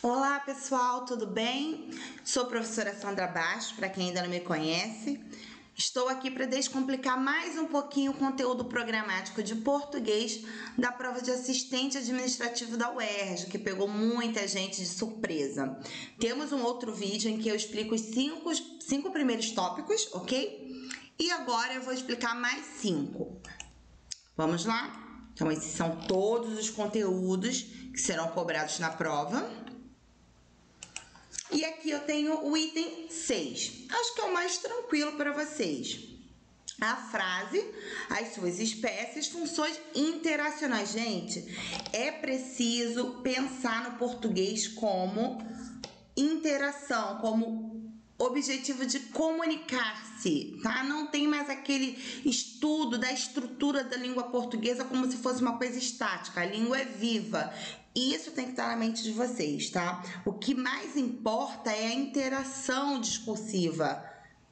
Olá pessoal, tudo bem? Sou a professora Sandra Bastos, para quem ainda não me conhece. Estou aqui para descomplicar mais um pouquinho o conteúdo programático de português da prova de assistente administrativo da UERJ, que pegou muita gente de surpresa. Temos um outro vídeo em que eu explico os cinco primeiros tópicos, ok? E agora eu vou explicar mais 5. Vamos lá? Então esses são todos os conteúdos que serão cobrados na prova. E aqui eu tenho o item 6. Acho que é o mais tranquilo para vocês. A frase, as suas espécies, funções interacionais. Gente, é preciso pensar no português como interação, como objetivo de comunicar-se, tá? Não tem mais aquele estudo da estrutura da língua portuguesa como se fosse uma coisa estática. A língua é viva. Isso tem que estar na mente de vocês, tá? O que mais importa é a interação discursiva,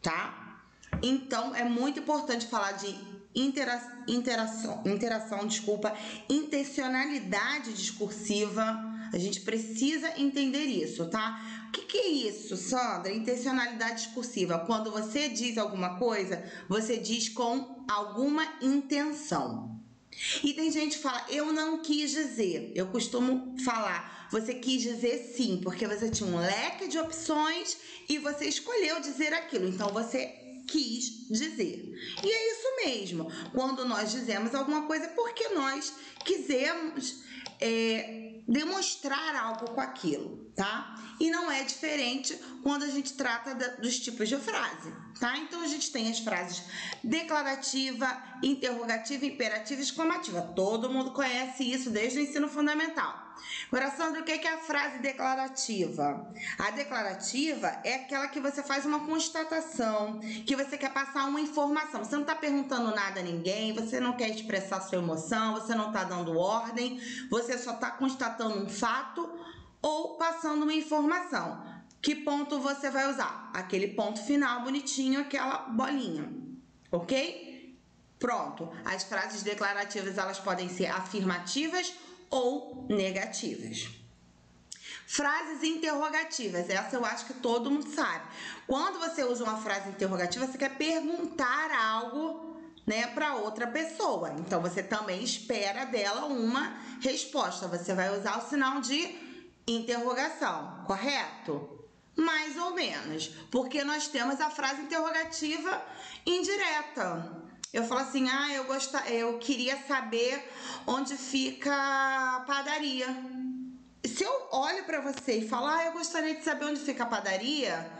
tá? Então, é muito importante falar de intencionalidade discursiva. A gente precisa entender isso, tá? O que é isso, Sandra? Intencionalidade discursiva. Quando você diz alguma coisa, você diz com alguma intenção. E tem gente que fala, eu não quis dizer. Eu costumo falar, você quis dizer sim, porque você tinha um leque de opções e você escolheu dizer aquilo. Então, você quis dizer. E é isso mesmo. Quando nós dizemos alguma coisa, é porque nós quisemos demonstrar algo com aquilo, tá? E não é diferente quando a gente trata dos tipos de frase, tá? Então, a gente tem as frases declarativa, interrogativa, imperativa e exclamativa. Todo mundo conhece isso desde o ensino fundamental. Agora, Sandra, o que é a frase declarativa? A declarativa é aquela que você faz uma constatação, que você quer passar uma informação. Você não está perguntando nada a ninguém, você não quer expressar sua emoção, você não está dando ordem, você só está constatando um fato ou passando uma informação. Que ponto você vai usar? Aquele ponto final bonitinho, aquela bolinha, ok? Pronto. As frases declarativas, elas podem ser afirmativas ou negativas. Frases interrogativas, essa eu acho que todo mundo sabe. Quando você usa uma frase interrogativa, você quer perguntar algo, né, para outra pessoa. Então, você também espera dela uma resposta. Você vai usar o sinal de interrogação, correto? Mais ou menos, porque nós temos a frase interrogativa indireta. Eu falo assim, eu queria saber onde fica a padaria. Se eu olho para você e falo, eu gostaria de saber onde fica a padaria,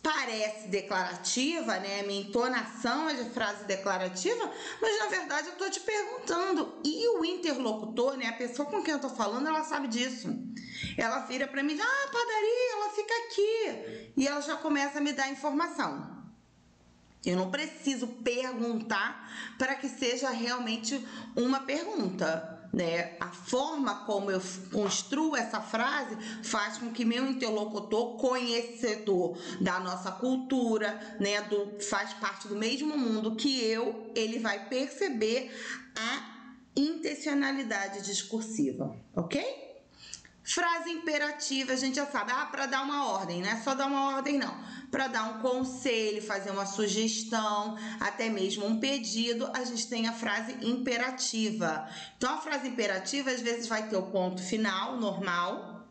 parece declarativa, né? Minha entonação é de frase declarativa, mas na verdade eu tô te perguntando. E o interlocutor, né? A pessoa com quem eu tô falando, ela sabe disso. Ela vira para mim, a padaria, ela fica aqui. E ela já começa a me dar informação. Eu não preciso perguntar para que seja realmente uma pergunta, né? A forma como eu construo essa frase faz com que meu interlocutor, conhecedor da nossa cultura, né, faz parte do mesmo mundo que ele vai perceber a intencionalidade discursiva, ok? Frase imperativa, a gente já sabe, para dar uma ordem, não é só dar uma ordem não, para dar um conselho, fazer uma sugestão, até mesmo um pedido, a gente tem a frase imperativa. Então, a frase imperativa, às vezes vai ter o ponto final, normal,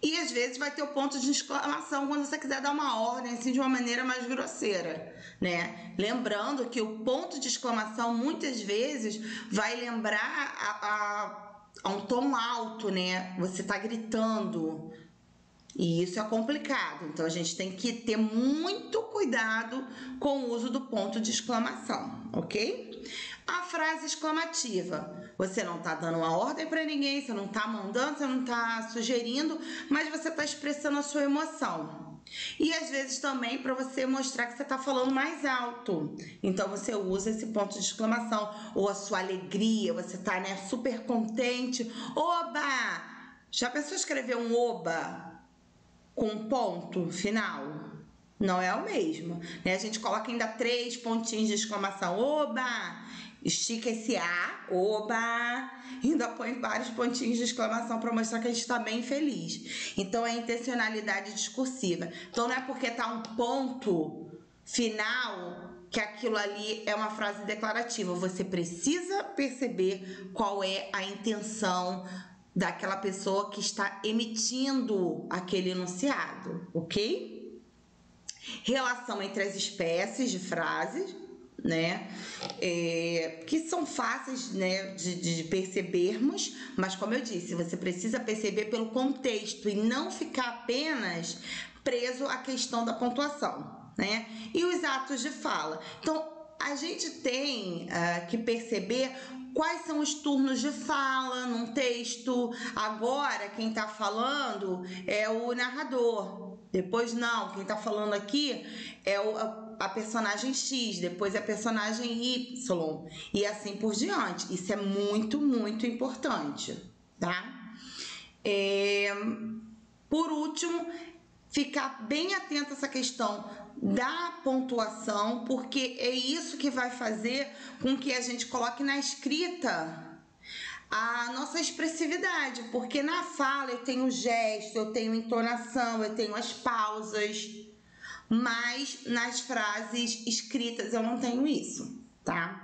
e às vezes vai ter o ponto de exclamação, quando você quiser dar uma ordem, assim, de uma maneira mais grosseira, né? Lembrando que o ponto de exclamação, muitas vezes, vai lembrar a um tom alto, né? Você tá gritando. E isso é complicado. Então, a gente tem que ter muito cuidado com o uso do ponto de exclamação, ok? A frase exclamativa. Você não tá dando uma ordem para ninguém, você não tá mandando, você não tá sugerindo, mas você tá expressando a sua emoção. E às vezes também para você mostrar que você está falando mais alto. Então você usa esse ponto de exclamação. Ou a sua alegria, você está, né, super contente. Oba! Já pensou escrever um oba com um ponto final? Não é o mesmo, né? A gente coloca ainda 3 pontinhos de exclamação. Oba! estica esse A, oba, ainda põe vários pontinhos de exclamação para mostrar que a gente está bem feliz. Então, é intencionalidade discursiva. Então, não é porque tá um ponto final que aquilo ali é uma frase declarativa. Você precisa perceber qual é a intenção daquela pessoa que está emitindo aquele enunciado, ok? Relação entre as espécies de frases, né? Que são fáceis, né, de percebermos, mas como eu disse, você precisa perceber pelo contexto e não ficar apenas preso à questão da pontuação, né? E os atos de fala. Então, a gente tem que perceber quais são os turnos de fala num texto. Agora, quem está falando é o narrador. Depois, não, quem está falando aqui é a personagem X, depois a personagem Y, e assim por diante. Isso é muito, muito importante, tá? Por último, ficar bem atento a essa questão da pontuação, porque é isso que vai fazer com que a gente coloque na escrita a nossa expressividade, porque na fala eu tenho gesto, eu tenho entonação, eu tenho as pausas, mas nas frases escritas eu não tenho isso, tá?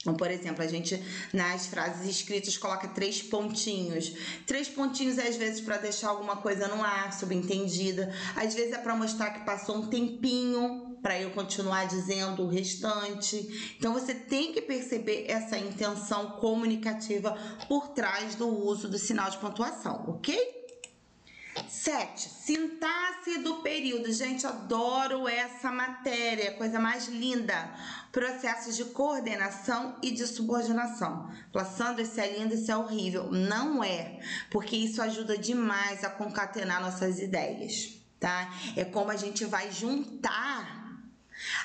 Então, por exemplo, a gente nas frases escritas coloca 3 pontinhos. 3 pontinhos é às vezes para deixar alguma coisa no ar, subentendida. Às vezes é para mostrar que passou um tempinho para eu continuar dizendo o restante. Então, você tem que perceber essa intenção comunicativa por trás do uso do sinal de pontuação, ok? 7. Sintaxe do período. Gente, adoro essa matéria, coisa mais linda. Processos de coordenação e de subordinação. Sandra, isso é lindo, isso é horrível. Não é, porque isso ajuda demais a concatenar nossas ideias, tá? É como a gente vai juntar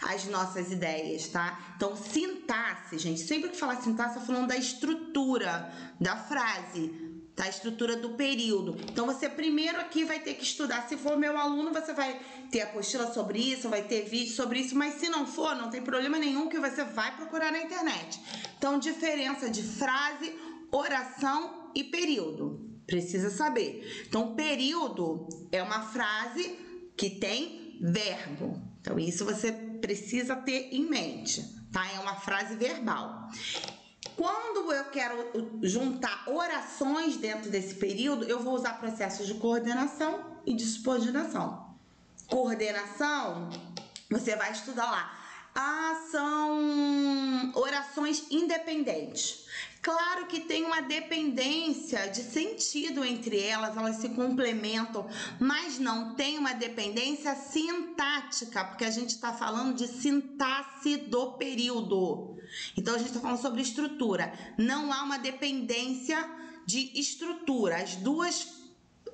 as nossas ideias, tá? Então, sintaxe, gente, sempre que falar sintaxe, eu tô falando da estrutura da frase, tá? A estrutura do período. Então, você primeiro aqui vai ter que estudar. Se for meu aluno, você vai ter apostila sobre isso, vai ter vídeo sobre isso, mas se não for, não tem problema nenhum que você vai procurar na internet. Então, diferença de frase, oração e período. Precisa saber. Então, período é uma frase que tem verbo. Então, isso você precisa ter em mente, tá? É uma frase verbal. Quando eu quero juntar orações dentro desse período, eu vou usar processos de coordenação e de subordinação. Coordenação, você vai estudar lá. São orações independentes. Claro que tem uma dependência de sentido entre elas, elas se complementam, mas não tem uma dependência sintática, porque a gente está falando de sintaxe do período. Então, a gente está falando sobre estrutura. Não há uma dependência de estrutura. As duas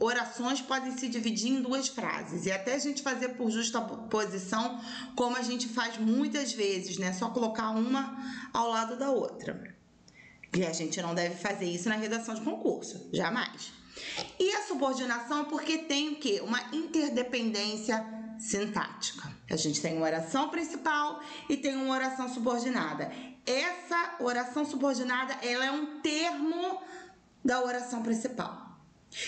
orações podem se dividir em 2 frases e até a gente fazer por justaposição, como a gente faz muitas vezes, né? Só colocar uma ao lado da outra. E a gente não deve fazer isso na redação de concurso, jamais. E a subordinação é porque tem o quê? Uma interdependência sintática. A gente tem uma oração principal e tem uma oração subordinada. Essa oração subordinada, ela é um termo da oração principal.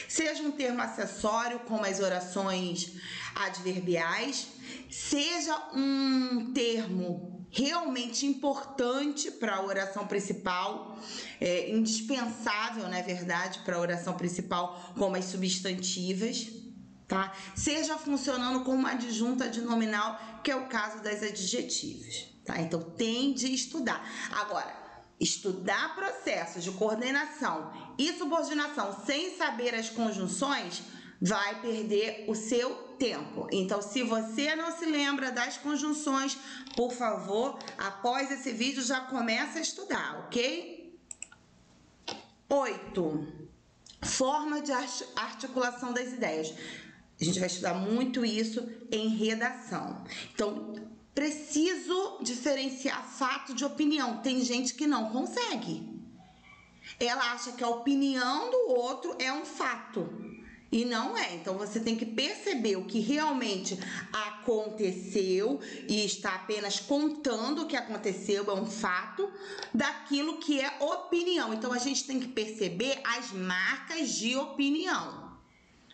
Seja um termo acessório, como as orações adverbiais, seja um termo realmente importante para a oração principal, indispensável, na verdade, para a oração principal, como as substantivas, tá? Seja funcionando como uma adjunta adnominal, que é o caso das adjetivas, tá? Então, tem de estudar. Agora, estudar processos de coordenação e subordinação sem saber as conjunções vai perder o seu tempo. Então, se você não se lembra das conjunções, por favor, após esse vídeo já começa a estudar, ok? 8. Forma de articulação das ideias. A gente vai estudar muito isso em redação. Então, preciso diferenciar fato de opinião. Tem gente que não consegue. Ela acha que a opinião do outro é um fato. E não é. Então você tem que perceber o que realmente aconteceu e está apenas contando o que aconteceu, é um fato, daquilo que é opinião. Então a gente tem que perceber as marcas de opinião.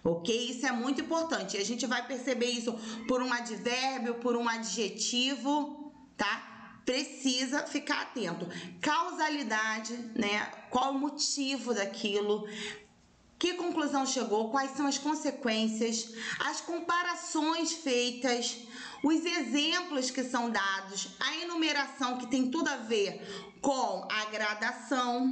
Ok? Isso é muito importante. E a gente vai perceber isso por um advérbio, por um adjetivo, tá? Precisa ficar atento. Causalidade, né? Qual o motivo daquilo? Que conclusão chegou? Quais são as consequências? As comparações feitas? Os exemplos que são dados? A enumeração que tem tudo a ver com a gradação,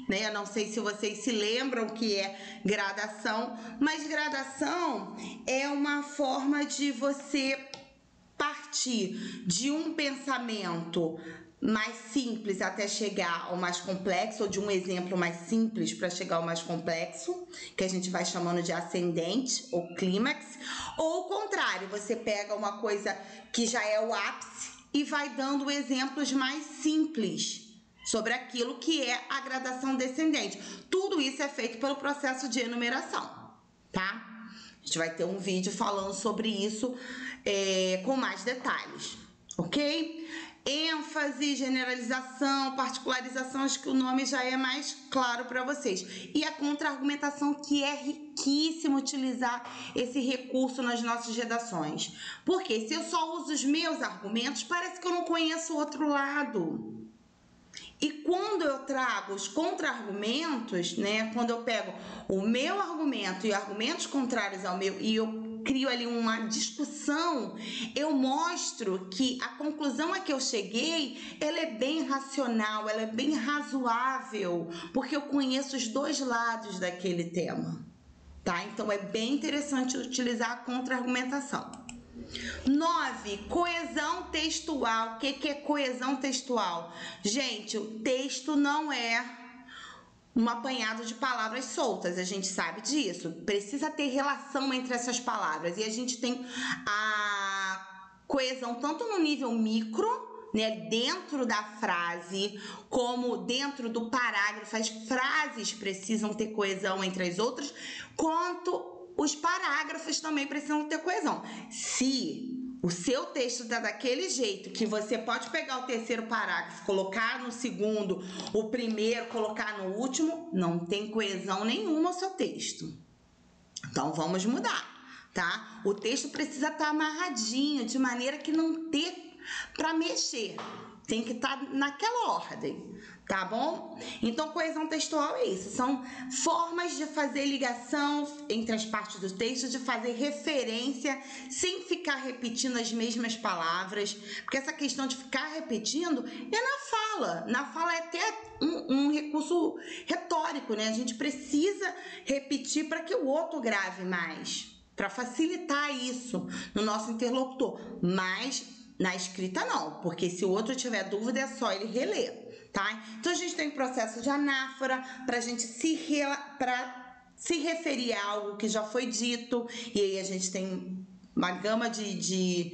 né? Eu não sei se vocês se lembram o que é gradação, mas gradação é uma forma de você partir de um pensamento mais simples até chegar ao mais complexo, ou de um exemplo mais simples para chegar ao mais complexo, que a gente vai chamando de ascendente ou clímax, ou o contrário, você pega uma coisa que já é o ápice e vai dando exemplos mais simples sobre aquilo que é a gradação descendente. Tudo isso é feito pelo processo de enumeração, tá? A gente vai ter um vídeo falando sobre isso com mais detalhes, ok? ênfase, generalização, particularização, acho que o nome já é mais claro para vocês. E a contra-argumentação, que é riquíssimo utilizar esse recurso nas nossas redações. Porque se eu só uso os meus argumentos, parece que eu não conheço o outro lado. E quando eu trago os contra-argumentos, né, quando eu pego o meu argumento e argumentos contrários ao meu e eu crio ali uma discussão, eu mostro que a conclusão a que eu cheguei, ela é bem racional, ela é bem razoável, porque eu conheço os dois lados daquele tema, tá? Então é bem interessante utilizar a contra-argumentação. 9. Coesão textual. O que é coesão textual? Gente, o texto não é um apanhado de palavras soltas, a gente sabe disso. Precisa ter relação entre essas palavras. E a gente tem a coesão tanto no nível micro, né, dentro da frase, como dentro do parágrafo. As frases precisam ter coesão entre as outras, quanto os parágrafos também precisam ter coesão. Se o seu texto está daquele jeito que você pode pegar o terceiro parágrafo, colocar no segundo, o primeiro, colocar no último, não tem coesão nenhuma o seu texto. Então, vamos mudar, tá? O texto precisa estar amarradinho, de maneira que não dê para mexer. Tem que estar naquela ordem, tá bom? Então, coesão textual é isso. São formas de fazer ligação entre as partes do texto, de fazer referência sem ficar repetindo as mesmas palavras. Porque essa questão de ficar repetindo é na fala. Na fala é até um recurso retórico, né? A gente precisa repetir para que o outro grave mais, para facilitar isso no nosso interlocutor. Mas na escrita não, porque se o outro tiver dúvida é só ele reler, tá? Então a gente tem o processo de anáfora para a gente se referir a algo que já foi dito, e aí a gente tem uma gama de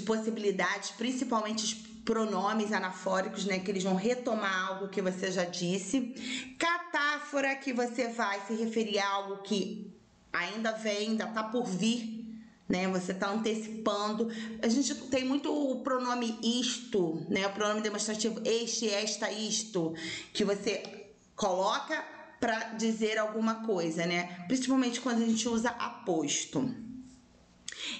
possibilidades, principalmente os pronomes anafóricos, né, que eles vão retomar algo que você já disse. Catáfora, que você vai se referir a algo que ainda vem, ainda tá por vir, né? Você tá antecipando. A gente tem muito o pronome isto, né? O pronome demonstrativo este, esta, isto, que você coloca para dizer alguma coisa, né? Principalmente quando a gente usa aposto.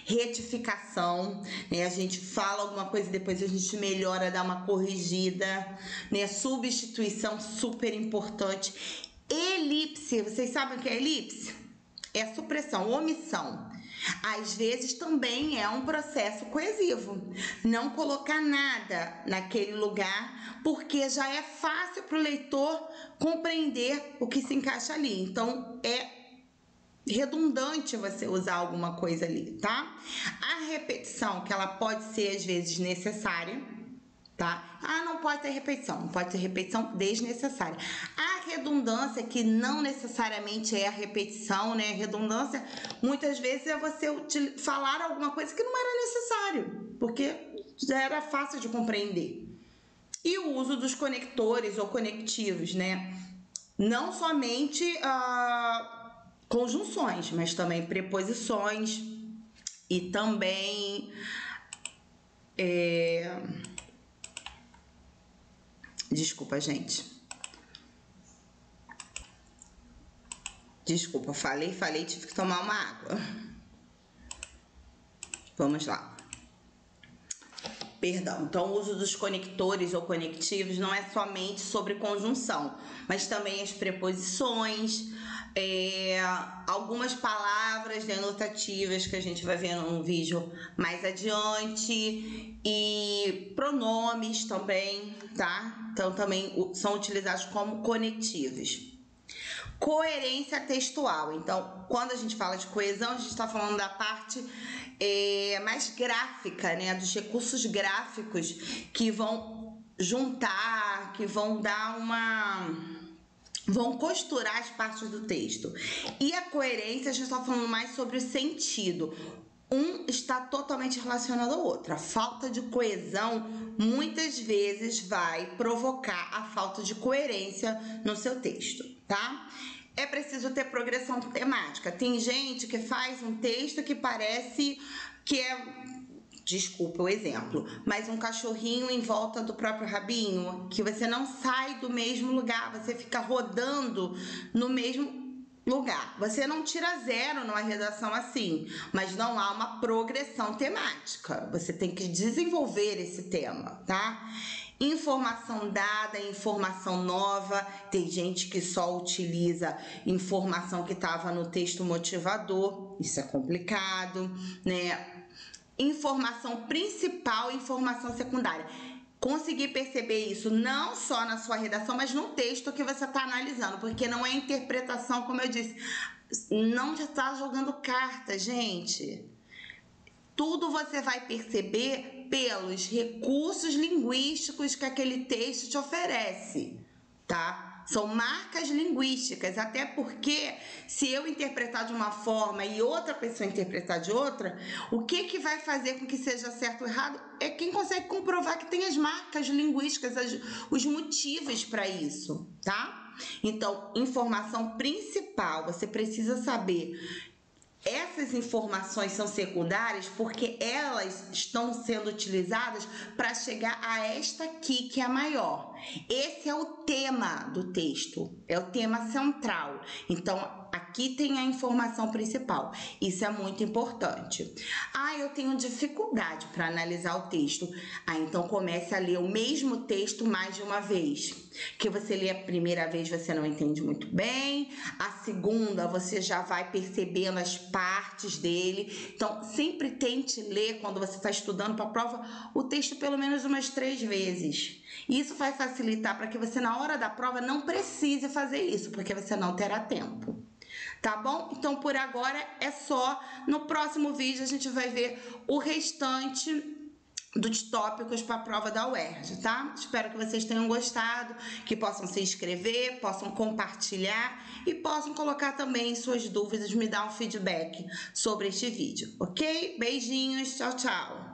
Retificação, né? A gente fala alguma coisa e depois a gente melhora, dá uma corrigida, né? Substituição, super importante. Elipse, vocês sabem o que é elipse? É supressão, omissão. Às vezes também é um processo coesivo. Não colocar nada naquele lugar, porque já é fácil para o leitor compreender o que se encaixa ali. Então, é redundante você usar alguma coisa ali, tá? A repetição, que ela pode ser às vezes necessária, tá? Não pode ter repetição, não pode ter repetição desnecessária. A redundância, que não necessariamente é a repetição, né? A redundância, muitas vezes, é você falar alguma coisa que não era necessário, porque já era fácil de compreender. E o uso dos conectores ou conectivos, né? Não somente conjunções, mas também preposições e também desculpa, gente. Desculpa, falei, tive que tomar uma água. Vamos lá. Perdão, então o uso dos conectores ou conectivos não é somente sobre conjunção, mas também as preposições, algumas palavras denotativas que a gente vai ver num vídeo mais adiante e pronomes também, tá? Então também são utilizados como conectivos. Coerência textual. Então, quando a gente fala de coesão, a gente está falando da parte mais gráfica, né? Dos recursos gráficos que vão juntar, que vão dar vão costurar as partes do texto. E a coerência, a gente está falando mais sobre o sentido. Um está totalmente relacionado ao outro. A falta de coesão muitas vezes vai provocar a falta de coerência no seu texto, tá? É preciso ter progressão temática. Tem gente que faz um texto que parece que desculpa o exemplo, mas um cachorrinho em volta do próprio rabinho, que você não sai do mesmo lugar, você fica rodando no mesmo lugar. Você não tira 0 numa redação assim, mas não há uma progressão temática. Você tem que desenvolver esse tema, tá? Informação dada, informação nova. Tem gente que só utiliza informação que estava no texto motivador. Isso é complicado, né? Informação principal e informação secundária. Conseguir perceber isso não só na sua redação, mas no texto que você está analisando, porque não é interpretação, como eu disse, não já está jogando carta, gente. Tudo você vai perceber pelos recursos linguísticos que aquele texto te oferece, tá? São marcas linguísticas, até porque se eu interpretar de uma forma e outra pessoa interpretar de outra, o que vai fazer com que seja certo ou errado é quem consegue comprovar que tem as marcas linguísticas, os motivos para isso, tá? Então, informação principal, você precisa saber. Essas informações são secundárias porque elas estão sendo utilizadas para chegar a esta aqui, que é a maior. Esse é o tema do texto, é o tema central. Então, aqui tem a informação principal. Isso é muito importante. Eu tenho dificuldade para analisar o texto. Então comece a ler o mesmo texto mais de uma vez. Que você lê a primeira vez, você não entende muito bem. A segunda, você já vai percebendo as partes dele. Então, sempre tente ler, quando você está estudando para a prova, o texto pelo menos umas 3 vezes. Isso vai facilitar para que você, na hora da prova, não precise fazer isso, porque você não terá tempo. Tá bom? Então, por agora é só. No próximo vídeo, a gente vai ver o restante dos tópicos para a prova da UERJ, tá? Espero que vocês tenham gostado, que possam se inscrever, possam compartilhar e possam colocar também suas dúvidas, me dar um feedback sobre este vídeo, ok? Beijinhos, tchau, tchau!